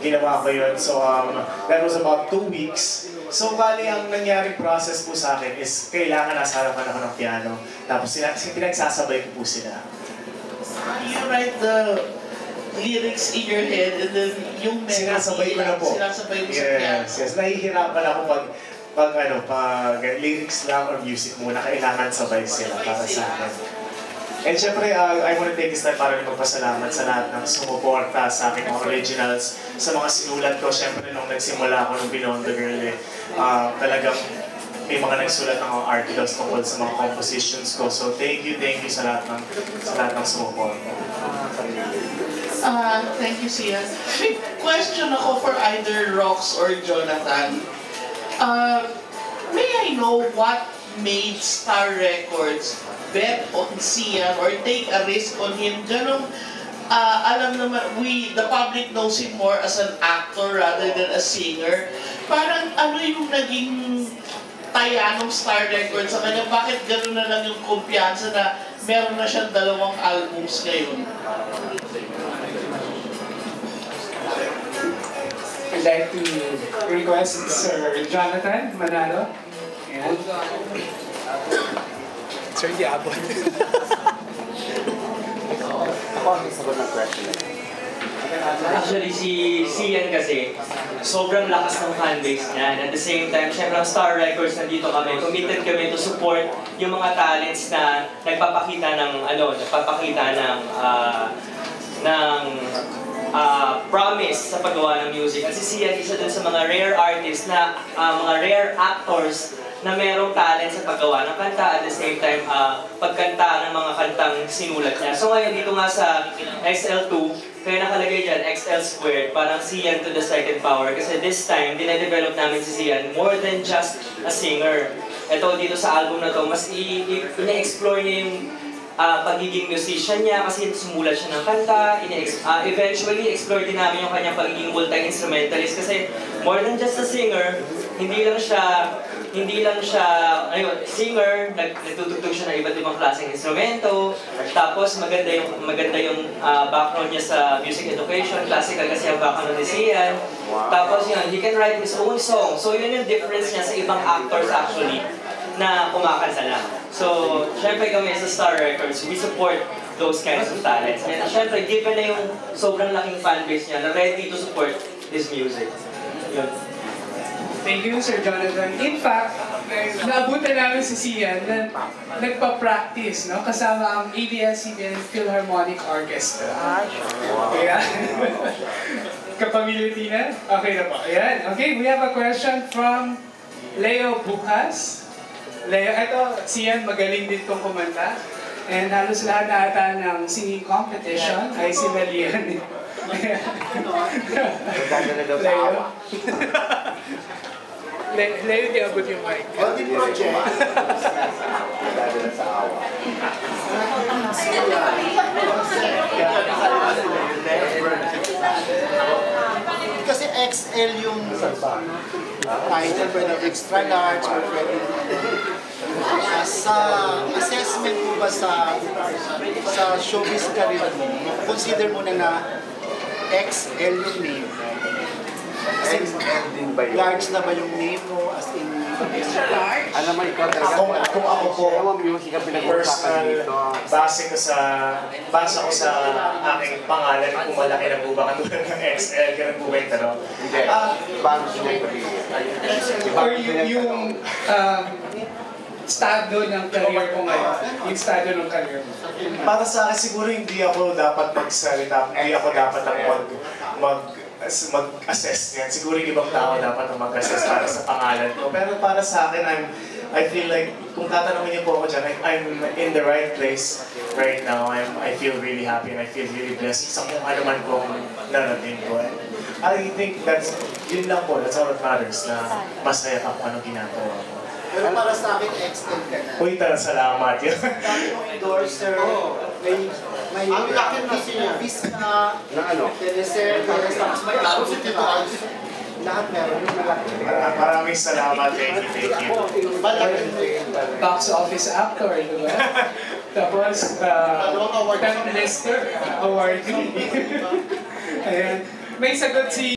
ginawa ko yun. So, that was about 2 weeks. So, bali, ang nangyaring process po sa akin is kailangan nasa harapan ako ng piano. Tapos, pinagsasabay ko po sila. You write the lyrics in your head and then yung melody, sinasabay ko na po. Sinasabay mo sa piano. Yes. Nahihirapan ako pag lyrics lang or music muna, kailangan sabay sila para sa akin. And syempre, I want to take this time para magpasalamat sa lahat ng sumuporta sa aking mga originals, sa mga sinulat ko. Syempre, nung nagsimula ako ng Beyond the Girl, talagang may mga nagsulat ng mga articles tungkol sa mga compositions ko. So, thank you sa lahat ng sumuporta. Thank you, Sian. May question ako for either Rox or Jonathan. May I know what made Star Records bet on Sian or take a risk on him? Ganun, alam naman, the public knows him more as an actor rather than a singer. Parang ano yung naging taya ng Star Records sa kanya? Bakit gano'n na lang yung kumpiyansa na meron na siyang 2 albums ngayon? I'd like to request Sir Jonathan Manalo. And Sir Diablo. Ako ang sagot ng question. Actually, si Sian kasi, sobrang lakas ng fanbase niya. And at the same time, syempre ang Star Records, nandito kami, committed kami to support yung mga talents na nagpapakita ng promise sa paggawa ng music. At si Sian, isa dun sa mga rare artists na, mga rare actors na merong talent sa paggawa ng kanta at the same time pagkanta ng mga kantang sinulat niya. So ngayon dito nga sa XL2, kaya nakalagay dyan XL squared, parang Sian to the second power kasi this time dinedevelop namin si Sian more than just a singer. Ito dito sa album na to, mas ine-explore niya yung pagiging musician niya kasi sumulat siya ng kanta. Eventually, explore din namin yung kanyang pagiging multi-instrumentalist kasi more than just a singer, hindi lang siya singer, nagtutugtog siya ng iba't ibang klaseng instrumento. Tapos maganda yung background niya sa music education, classical kasi ang background ni Sian. Tapos yun, he can write his own song. So yun yung difference niya sa ibang actors actually na kumakanta lang. So, syempre kami sa Star Records, we support those kinds of talents. And syempre, given na yung sobrang laking fanbase niya na ready to support this music. Yun. Thank you, Sir Jonathan. In fact, naabutan namin si Sian na nagpa-practice, no? Kasama ang ABS-CBN Philharmonic Orchestra. Ayan. Kapamilya Tina? Okay na po. Ayan. Okay, we have a question from Leo Bukas. Leo, ito, Sian, magaling din itong kumanta. And halos lahat na ata ng singing competition ay sinalihan. Leo. Leo, di abot yung mic. Hindi project. Kasi XL yung title, pwede extra large or pwede sa assessment mo ba sa showbiz career mo, consider mo na XL yung name. Kasi large na ba yung name mo as in large? Alam mo, ikaw talaga. Kung ako po, personal, base ko sa aking pangalan, kung malaki na po ba katulad ng XL, ganun po ba yung tanong? Hindi. Paano sinipagiging? Or yung estado ng career mo ngayon. Yung estado ng career mo. Para sa akin, siguro hindi ako dapat magsalita, hindi ako dapat mag-assess yan. Siguro yung ibang tao dapat ang mag-assess para sa pangalan ko. Pero para sa akin, I feel like, kung tatanungin niyo po ako dyan, I'm in the right place right now. I feel really happy and I feel really blessed sa kung ano man kong narating ko. I think yun lang po, that's all that matters, na masaya ako anong ginagawa ko. Pero para sa akin, XL ka na. Uy, salamat yun. Dami mong endorser, may ang laki na sinabis na ano? Teleser, tapos may artists. Lahat meron yung malaki. Maraming salamat, thank you. Box office actor, di ba? Tapos, Tan Lester awardee. Ayan. May sagot si